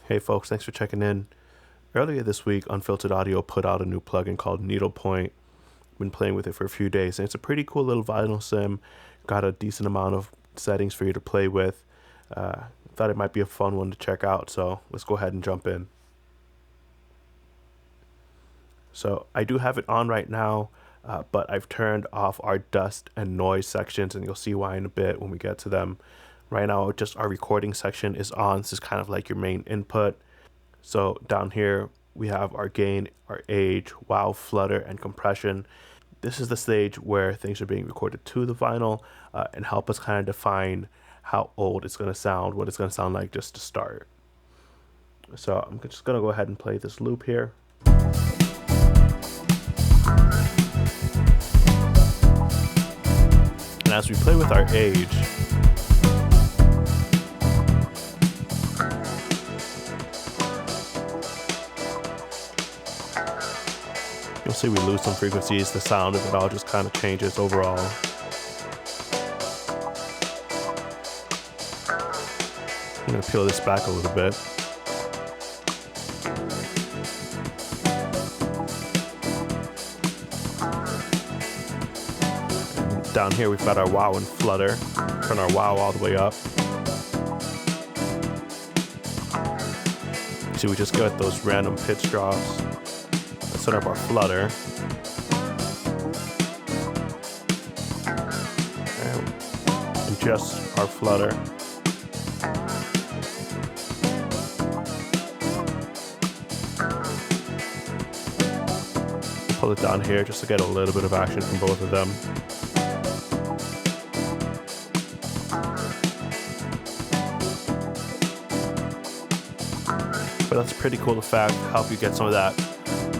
Hey folks, thanks for checking in. Earlier this week, Unfiltered Audio put out a new plugin called Needlepoint. Been playing with it for a few days, and it's a pretty cool little vinyl sim. Got a decent amount of settings for you to play with. Thought it might be a fun one to check out, so let's go ahead and jump in. So I do have it on right now, but I've turned off our dust and noise sections, and you'll see why in a bit when we get to them. Right now, just our recording section is on. This is kind of like your main input. So down here, we have our gain, our age, wow, flutter, and compression. This is the stage where things are being recorded to the vinyl and help us kind of define how old it's going to sound, what it's going to sound like just to start. So I'm just going to go ahead and play this loop here. And as we play with our age, you'll see we lose some frequencies. The sound of it all just kind of changes overall. I'm going to peel this back a little bit. And down here we've got our wow and flutter. Turn our wow all the way up. See, we just get those random pitch drops. Let's set up our flutter. And adjust our flutter. Pull it down here just to get a little bit of action from both of them. But that's a pretty cool effect, help you get some of that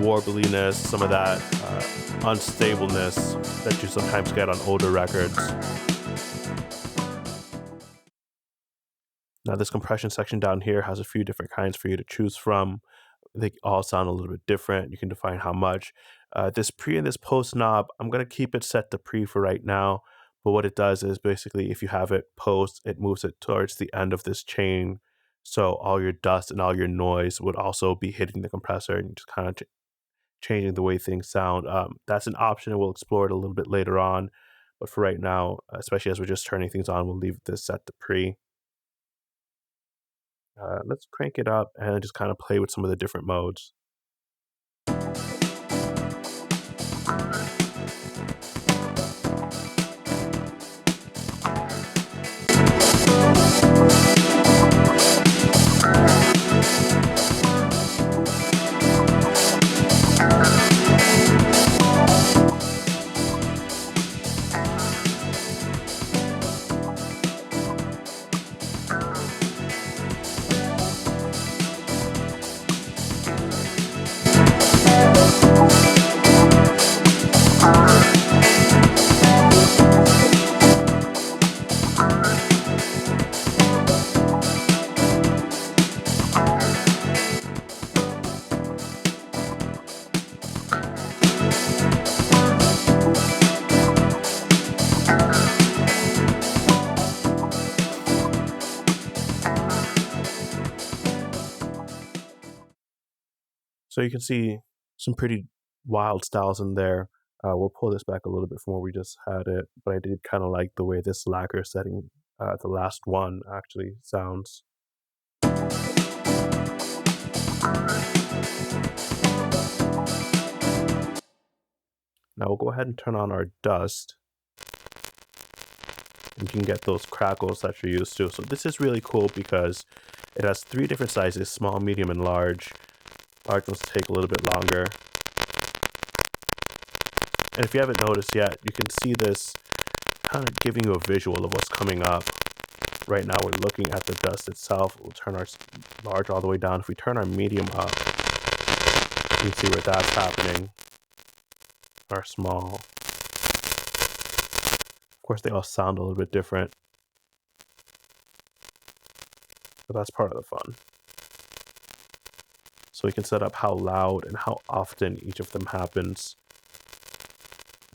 warbliness, some of that unstableness that you sometimes get on older records. Now this compression section down here has a few different kinds for you to choose from. They all sound a little bit different. You can define how much. This pre and this post knob, I'm going to keep it set to pre for right now. But what it does is basically if you have it post, it moves it towards the end of this chain. So all your dust and all your noise would also be hitting the compressor and just kind of changing the way things sound. That's an option, and we'll explore it a little bit later on. But for right now, especially as we're just turning things on, we'll leave this set to pre. Let's crank it up and just kind of play with some of the different modes. So you can see some pretty wild styles in there. We'll pull this back a little bit from where we just had it, but I did kind of like the way this lacquer setting, the last one, actually sounds. Now we'll go ahead and turn on our dust. And you can get those crackles that you're used to. So this is really cool because it has 3 different sizes, small, medium, and large. Large ones take a little bit longer. And if you haven't noticed yet, you can see this kind of giving you a visual of what's coming up. Right now we're looking at the dust itself. We'll turn our large all the way down. If we turn our medium up, you can see where that's happening. Our small. Of course, they all sound a little bit different. But that's part of the fun. So we can set up how loud and how often each of them happens.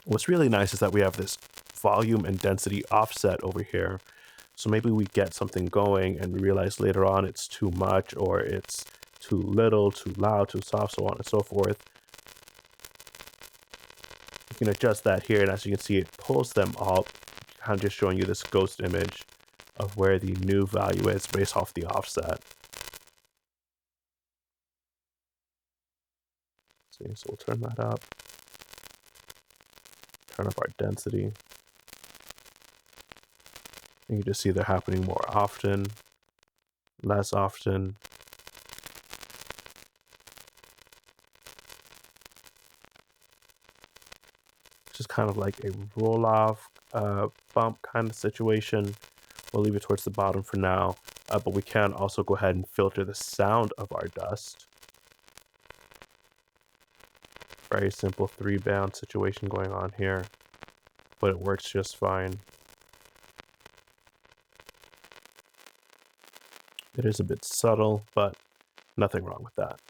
What's really nice is that we have this volume and density offset over here. So maybe we get something going and we realize later on it's too much, or it's too little, too loud, too soft, so on and so forth. You can adjust that here, and as you can see, it pulls them all, kind of just showing you this ghost image of where the new value is based off the offset. See, so we'll turn that up. Turn up our density. You can just see they're happening more often, less often. It's just kind of like a roll-off bump kind of situation. We'll leave it towards the bottom for now, but we can also go ahead and filter the sound of our dust. Very simple 3-band situation going on here, but it works just fine. It is a bit subtle, but nothing wrong with that.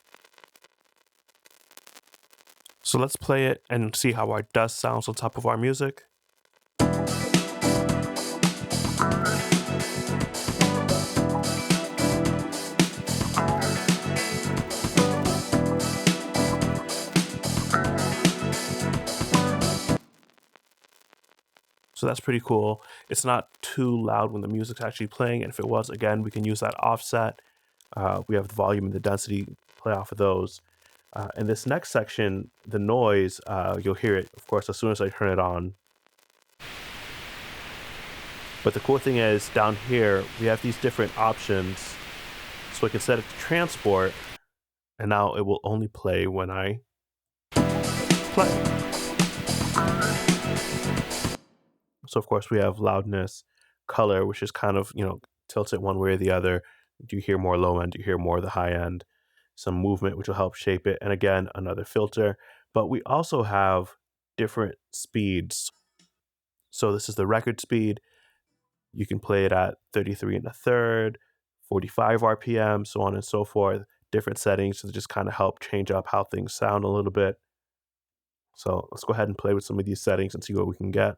So let's play it and see how our dust sounds on top of our music. So that's pretty cool. It's not too loud when the music's actually playing, and if it was, again, we can use that offset. We have the volume and the density, play off of those. In this next section, the noise, you'll hear it, of course, as soon as I turn it on. But the cool thing is, down here, we have these different options. So I can set it to transport, and now it will only play when I play. So of course we have loudness, color, which is kind of, tilts it one way or the other. Do you hear more low end? Do you hear more of the high end? Some movement, which will help shape it. And again, another filter. But we also have different speeds. So this is the record speed. You can play it at 33 1/3, 45 RPM, so on and so forth. Different settings to just kind of help change up how things sound a little bit. So let's go ahead and play with some of these settings and see what we can get.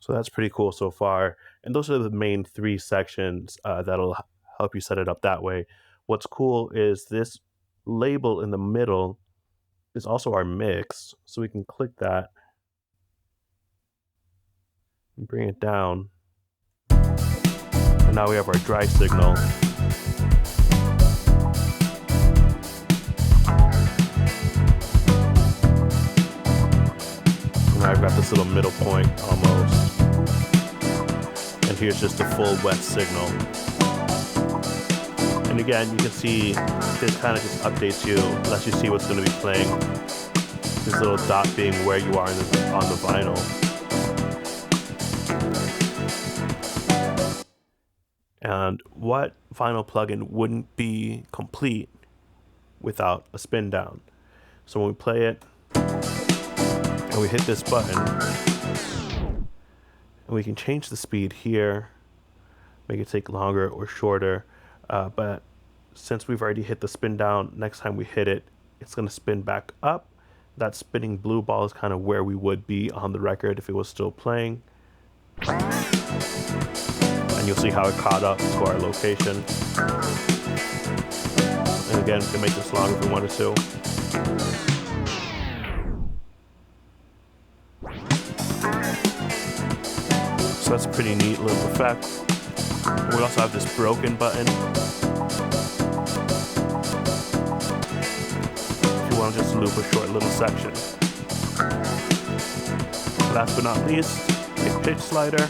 So that's pretty cool so far. And those are the main 3 sections that'll help you set it up that way. What's cool is this label in the middle is also our mix. So we can click that and bring it down. And now we have our dry signal. And I've got this little middle point almost. And here's just the full wet signal. And again, you can see this kind of just updates you, lets you see what's going to be playing. This little dot being where you are on the vinyl. And what vinyl plugin wouldn't be complete without a spin down? So when we play it and we hit this button, and we can change the speed here, make it take longer or shorter. But since we've already hit the spin down, next time we hit it, it's going to spin back up. That spinning blue ball is kind of where we would be on the record if it was still playing. And you'll see how it caught up to our location. And again, we can make this longer if we wanted to. So that's a pretty neat little effect. We also have this broken button. around just to loop a short little section. Last but not least, a pitch slider.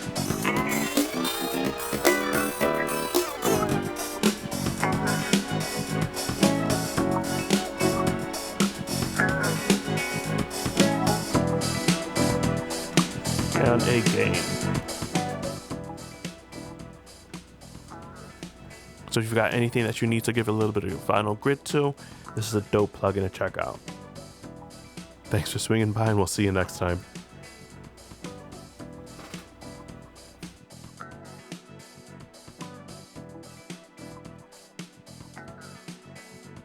And a gain. So if you've got anything that you need to give a little bit of final grit to, this is a dope plugin to check out. Thanks for swinging by, and we'll see you next time.